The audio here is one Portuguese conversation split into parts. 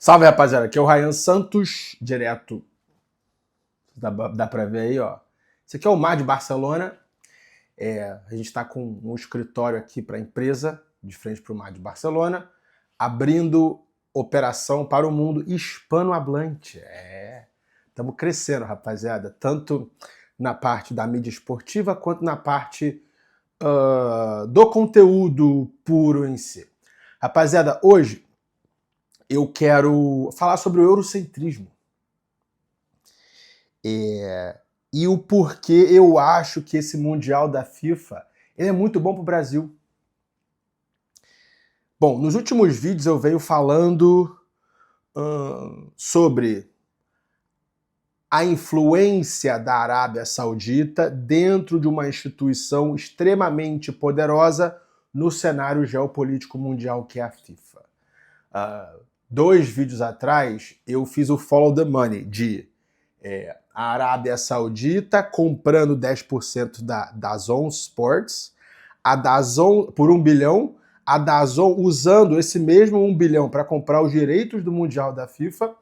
Salve, rapaziada. Aqui é o Ryan Santos, direto. Dá pra ver aí, ó. Esse aqui é o Mar de Barcelona. A gente está com um escritório aqui para a empresa, de frente para o Mar de Barcelona, abrindo operação para o mundo hispanohablante. Estamos crescendo, rapaziada. Tanto na parte da mídia esportiva, quanto na parte do conteúdo puro em si. Rapaziada, hoje eu quero falar sobre o eurocentrismo. E o porquê eu acho que esse Mundial da FIFA ele é muito bom para o Brasil. Bom, nos últimos vídeos eu venho falando sobre a influência da Arábia Saudita dentro de uma instituição extremamente poderosa no cenário geopolítico mundial que é a FIFA. 2 vídeos atrás eu fiz o Follow the Money de a Arábia Saudita comprando 10% da DAZN Sports, a DAZN por 1 bilhão, a DAZN usando esse mesmo 1 bilhão para comprar os direitos do Mundial da FIFA,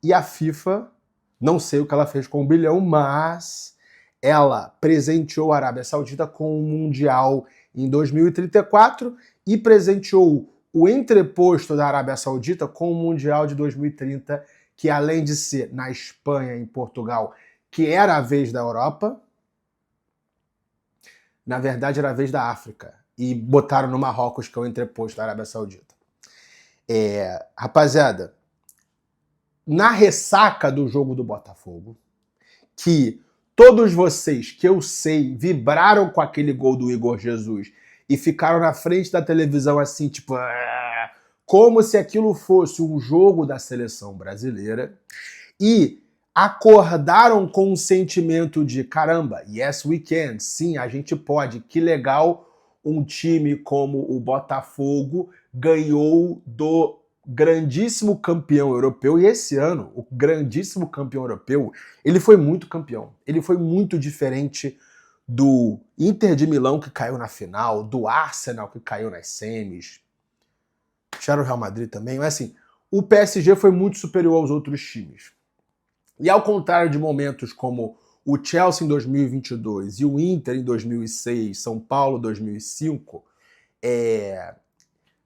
e a FIFA, não sei o que ela fez com 1 bilhão, mas ela presenteou a Arábia Saudita com o Mundial em 2034 e presenteou o entreposto da Arábia Saudita com o Mundial de 2030, que além de ser na Espanha e em Portugal, que era a vez da Europa, na verdade era a vez da África. E botaram no Marrocos, que é o entreposto da Arábia Saudita. Rapaziada, na ressaca do jogo do Botafogo, que todos vocês, que eu sei, vibraram com aquele gol do Igor Jesus e ficaram na frente da televisão assim, tipo... como se aquilo fosse um jogo da seleção brasileira, e acordaram com um sentimento de caramba, yes we can, sim, a gente pode, que legal, um time como o Botafogo ganhou do grandíssimo campeão europeu, e esse ano, o grandíssimo campeão europeu, ele foi muito campeão, ele foi muito diferente do Inter de Milão, que caiu na final, do Arsenal, que caiu nas semis, tiraram o Real Madrid também, mas assim, o PSG foi muito superior aos outros times. E ao contrário de momentos como o Chelsea em 2022 e o Inter em 2006, São Paulo em 2005,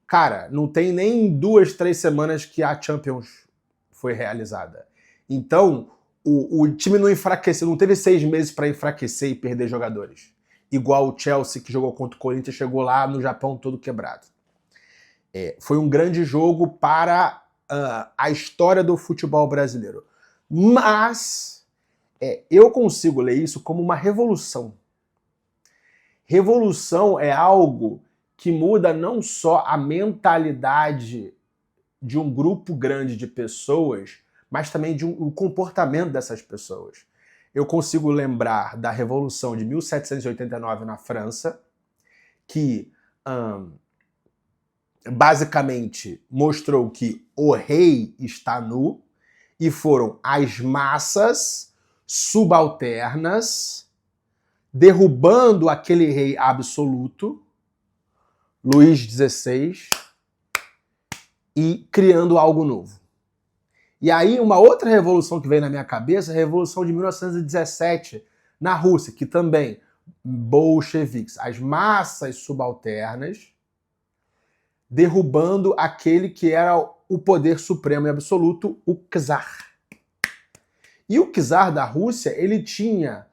cara, não tem nem 2, 3 semanas que a Champions foi realizada. Então, o time não enfraqueceu, não teve 6 meses para enfraquecer e perder jogadores. Igual o Chelsea, que jogou contra o Corinthians, chegou lá no Japão todo quebrado. Foi um grande jogo para a história do futebol brasileiro. Mas eu consigo ler isso como uma revolução. Revolução é algo que muda não só a mentalidade de um grupo grande de pessoas, mas também de o comportamento dessas pessoas. Eu consigo lembrar da Revolução de 1789 na França, que... basicamente mostrou que o rei está nu e foram as massas subalternas derrubando aquele rei absoluto, Luís XVI, e criando algo novo. E aí uma outra revolução que veio na minha cabeça é a Revolução de 1917 na Rússia, que também bolcheviques, as massas subalternas derrubando aquele que era o poder supremo e absoluto, o czar. E o czar da Rússia, ele tinha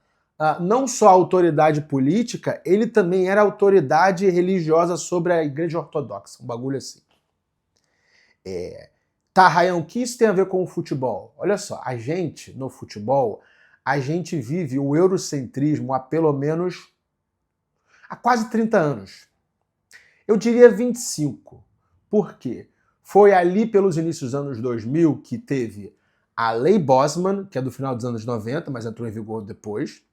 não só autoridade política, ele também era autoridade religiosa sobre a Igreja Ortodoxa, um bagulho assim. Tá, Ryan, o que isso tem a ver com o futebol? Olha só, a gente, no futebol, a gente vive o eurocentrismo há pelo menos há quase 30 anos. Eu diria 25. Por quê? Foi ali pelos inícios dos anos 2000 que teve a Lei Bosman, que é do final dos anos 90, mas entrou em vigor depois,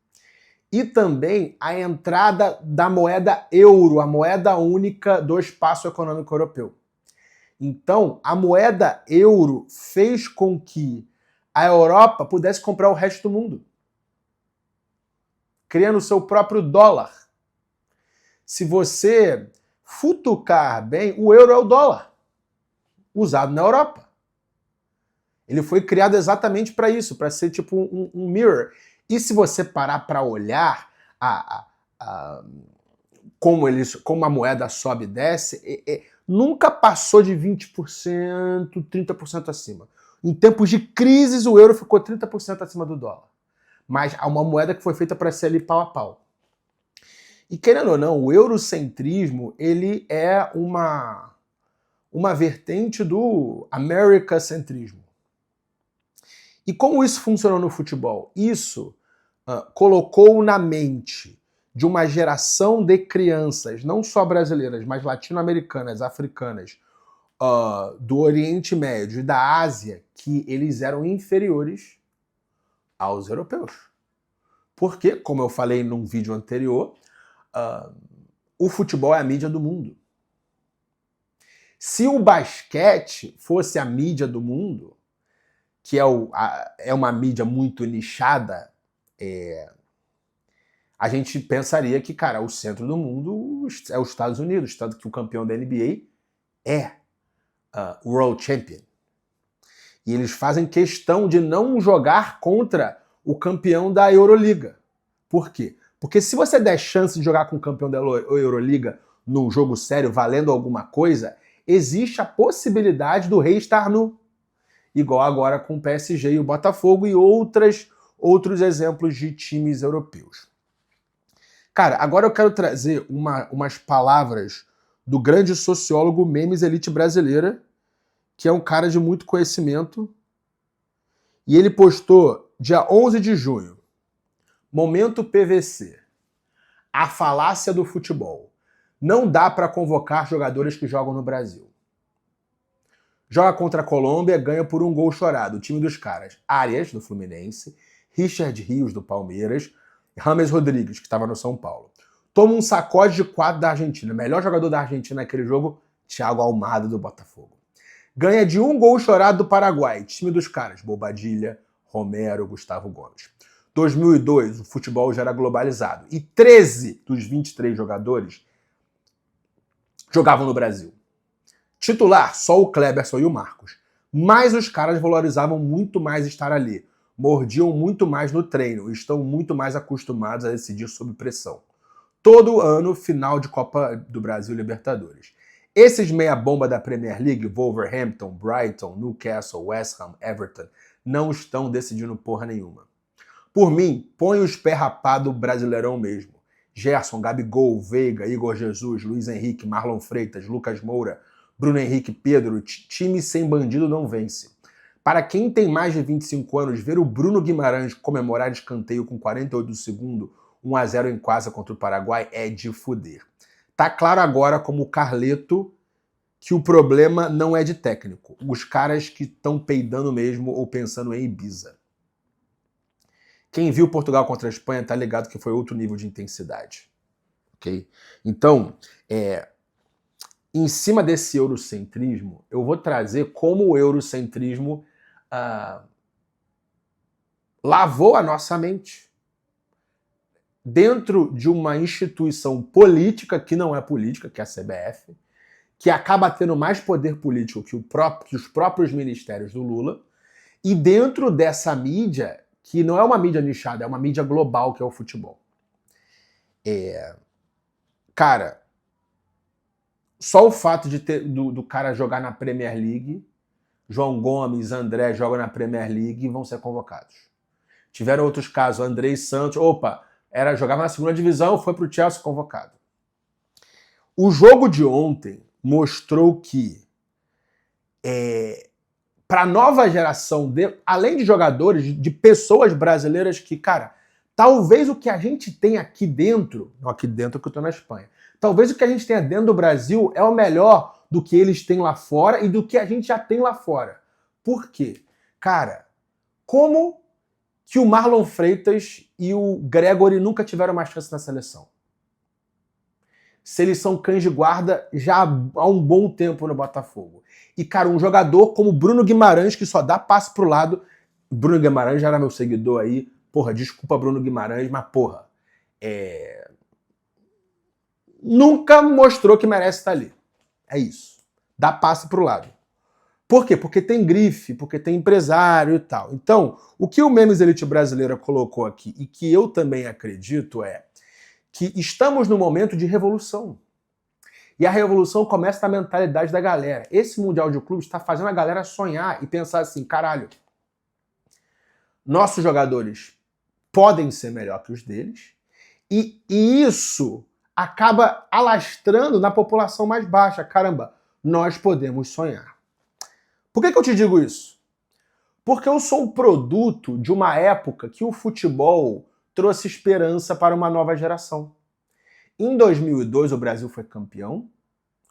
e também a entrada da moeda euro, a moeda única do espaço econômico europeu. Então, a moeda euro fez com que a Europa pudesse comprar o resto do mundo, criando o seu próprio dólar. Se você futucar bem, o euro é o dólar usado na Europa. Ele foi criado exatamente para isso, para ser tipo um mirror. E se você parar para olhar como a moeda sobe e desce, nunca passou de 20%, 30% acima. Em tempos de crises, o euro ficou 30% acima do dólar. Mas há uma moeda que foi feita para ser ali pau a pau. E querendo ou não, o eurocentrismo ele é uma vertente do americacentrismo. E como isso funcionou no futebol? Isso colocou na mente de uma geração de crianças, não só brasileiras, mas latino-americanas, africanas, do Oriente Médio e da Ásia, que eles eram inferiores aos europeus. Porque, como eu falei num vídeo anterior, o futebol é a mídia do mundo. Se o basquete fosse a mídia do mundo, que é uma mídia muito nichada, a gente pensaria que, cara, o centro do mundo é os Estados Unidos, tanto que o campeão da NBA é o World Champion. E eles fazem questão de não jogar contra o campeão da Euroliga. Por quê? Porque se você der chance de jogar com o campeão da Euroliga num jogo sério, valendo alguma coisa, existe a possibilidade do rei estar nu. Igual agora com o PSG e o Botafogo e outros exemplos de times europeus. Cara, agora eu quero trazer umas palavras do grande sociólogo Memes Elite Brasileira, que é um cara de muito conhecimento, e ele postou dia 11 de junho, Momento PVC, a falácia do futebol. Não dá para convocar jogadores que jogam no Brasil. Joga contra a Colômbia, ganha por 1 gol chorado. O time dos caras, Arias, do Fluminense, Richard Rios, do Palmeiras, James Rodrigues, que estava no São Paulo. Toma um sacode de 4 da Argentina. Melhor jogador da Argentina naquele jogo, Thiago Almada, do Botafogo. Ganha de 1 gol chorado do Paraguai. Time dos caras, Bobadilha, Romero, Gustavo Gomes. 2002, o futebol já era globalizado. E 13 dos 23 jogadores jogavam no Brasil. Titular, só o Kleberson e o Marcos. Mas os caras valorizavam muito mais estar ali. Mordiam muito mais no treino. Estão muito mais acostumados a decidir sob pressão. Todo ano, final de Copa do Brasil e Libertadores. Esses meia-bomba da Premier League, Wolverhampton, Brighton, Newcastle, West Ham, Everton, não estão decidindo porra nenhuma. Por mim, põe os pé rapado brasileirão mesmo. Gerson, Gabigol, Veiga, Igor Jesus, Luiz Henrique, Marlon Freitas, Lucas Moura, Bruno Henrique, Pedro, time sem bandido não vence. Para quem tem mais de 25 anos, ver o Bruno Guimarães comemorar escanteio com 48 do segundo, 1-0 em casa contra o Paraguai, é de fuder. Tá claro agora, como o Carleto, que o problema não é de técnico. Os caras que estão peidando mesmo ou pensando em Ibiza. Quem viu Portugal contra a Espanha tá ligado que foi outro nível de intensidade. Ok? Então, em cima desse eurocentrismo, eu vou trazer como o eurocentrismo lavou a nossa mente. Dentro de uma instituição política, que não é política, que é a CBF, que acaba tendo mais poder político que os próprios ministérios do Lula, e dentro dessa mídia, que não é uma mídia nichada, é uma mídia global, que é o futebol. Cara, só o fato de do cara jogar na Premier League, João Gomes, André jogam na Premier League e vão ser convocados. Tiveram outros casos, Andrei Santos, jogava na segunda divisão, foi pro Chelsea convocado. O jogo de ontem mostrou que para a nova geração, além de jogadores, de pessoas brasileiras que, cara, talvez o que a gente tem aqui dentro, não aqui dentro que eu tô na Espanha, talvez o que a gente tenha dentro do Brasil é o melhor do que eles têm lá fora e do que a gente já tem lá fora. Por quê? Cara, como que o Marlon Freitas e o Gregory nunca tiveram mais chance na seleção? Se eles são cães de guarda já há um bom tempo no Botafogo. E, cara, um jogador como Bruno Guimarães, que só dá passe pro lado. Bruno Guimarães já era meu seguidor aí. Porra, desculpa Bruno Guimarães, mas porra. Nunca mostrou que merece estar ali. É isso. Dá passe pro lado. Por quê? Porque tem grife, porque tem empresário e tal. Então, o que o Memes Elite Brasileira colocou aqui, e que eu também acredito, é que estamos num momento de revolução. E a revolução começa na mentalidade da galera. Esse Mundial de Clubes está fazendo a galera sonhar e pensar assim, caralho, nossos jogadores podem ser melhor que os deles, e isso acaba alastrando na população mais baixa. Caramba, nós podemos sonhar. Por que eu te digo isso? Porque eu sou um produto de uma época que o futebol trouxe esperança para uma nova geração. Em 2002 o Brasil foi campeão,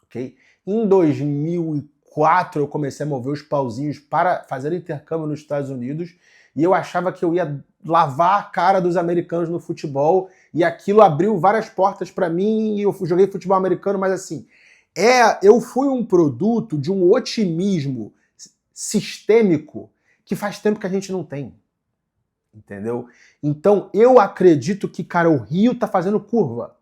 ok? Em 2004 eu comecei a mover os pauzinhos para fazer intercâmbio nos Estados Unidos e eu achava que eu ia lavar a cara dos americanos no futebol e aquilo abriu várias portas para mim e eu joguei futebol americano, mas assim, eu fui um produto de um otimismo sistêmico que faz tempo que a gente não tem. Entendeu? Então eu acredito que, cara, o Rio tá fazendo curva.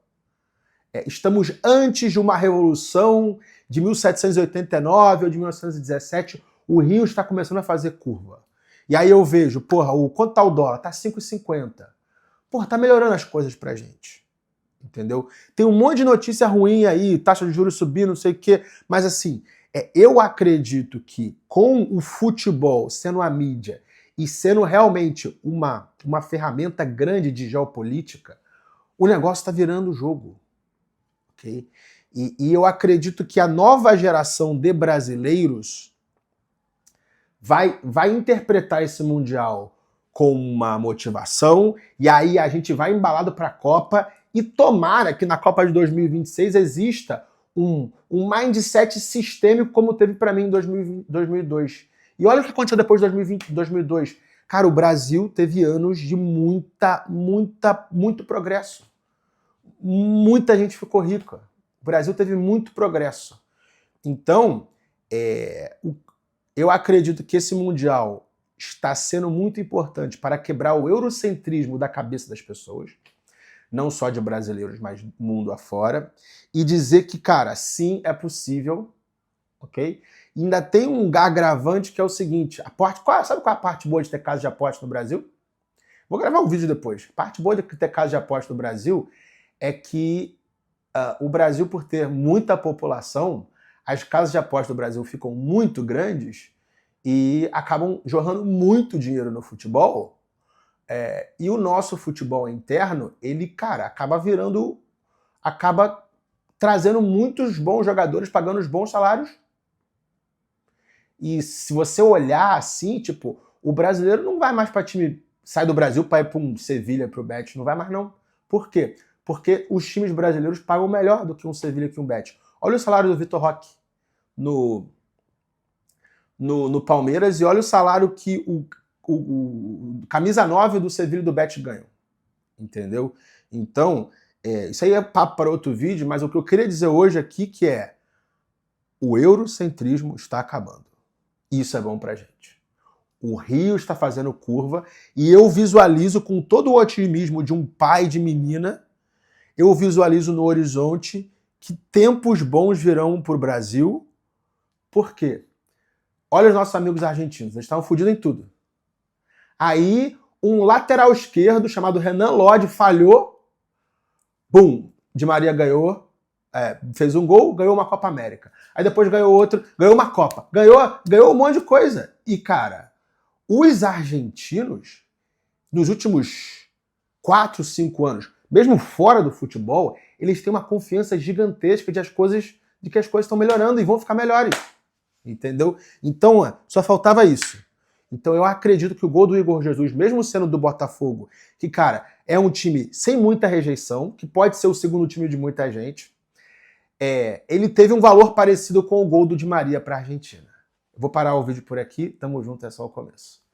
Estamos antes de uma revolução de 1789 ou de 1917, o Rio está começando a fazer curva. E aí eu vejo, porra, quanto tá o dólar? Tá 5,50. Porra, tá melhorando as coisas pra gente. Entendeu? Tem um monte de notícia ruim aí, taxa de juros subindo, não sei o quê, mas assim, eu acredito que com o futebol sendo a mídia e sendo realmente uma ferramenta grande de geopolítica, o negócio está virando o jogo. Okay? E eu acredito que a nova geração de brasileiros vai interpretar esse Mundial com uma motivação, e aí a gente vai embalado para a Copa, e tomara que na Copa de 2026 exista um mindset sistêmico como teve para mim em 2002. E olha o que aconteceu depois de 2002. Cara, o Brasil teve anos de muito progresso. Muita gente ficou rica. O Brasil teve muito progresso. Então, eu acredito que esse Mundial está sendo muito importante para quebrar o eurocentrismo da cabeça das pessoas, não só de brasileiros, mas mundo afora, e dizer que, cara, sim, é possível, ok? E ainda tem um agravante que é o seguinte, sabe qual é a parte boa de ter casa de aposta no Brasil? Vou gravar um vídeo depois. A parte boa de ter casa de aposta no Brasil é que o Brasil, por ter muita população, as casas de aposta do Brasil ficam muito grandes e acabam jorrando muito dinheiro no futebol. E o nosso futebol interno, ele, cara, acaba trazendo muitos bons jogadores, pagando os bons salários. E se você olhar assim, tipo, o brasileiro não vai mais para time, sai do Brasil para ir para um Sevilha, para o Betis, não vai mais não. Por quê? Porque os times brasileiros pagam melhor do que um Sevilha, que um Betis. Olha o salário do Vitor Roque no Palmeiras e olha o salário que o camisa 9 do Sevilha e do Betis ganham. Entendeu? Então, isso aí é papo para outro vídeo, mas o que eu queria dizer hoje aqui que o eurocentrismo está acabando. Isso é bom pra gente. O Rio está fazendo curva e eu visualizo com todo o otimismo de um pai de menina, eu visualizo no horizonte que tempos bons virão para o Brasil. Por quê? Olha os nossos amigos argentinos, eles estavam fodidos em tudo. Aí, um lateral esquerdo chamado Renan Lodge falhou, bum, Di Maria ganhou, fez um gol, ganhou uma Copa América. Aí depois ganhou outro, ganhou uma Copa, ganhou um monte de coisa. E, cara, os argentinos, nos últimos 4, 5 anos, mesmo fora do futebol, eles têm uma confiança gigantesca de que as coisas estão melhorando e vão ficar melhores. Entendeu? Então, só faltava isso. Então eu acredito que o gol do Igor Jesus, mesmo sendo do Botafogo, que, cara, é um time sem muita rejeição, que pode ser o segundo time de muita gente, ele teve um valor parecido com o gol do Di Maria para a Argentina. Eu vou parar o vídeo por aqui, tamo junto, é só o começo.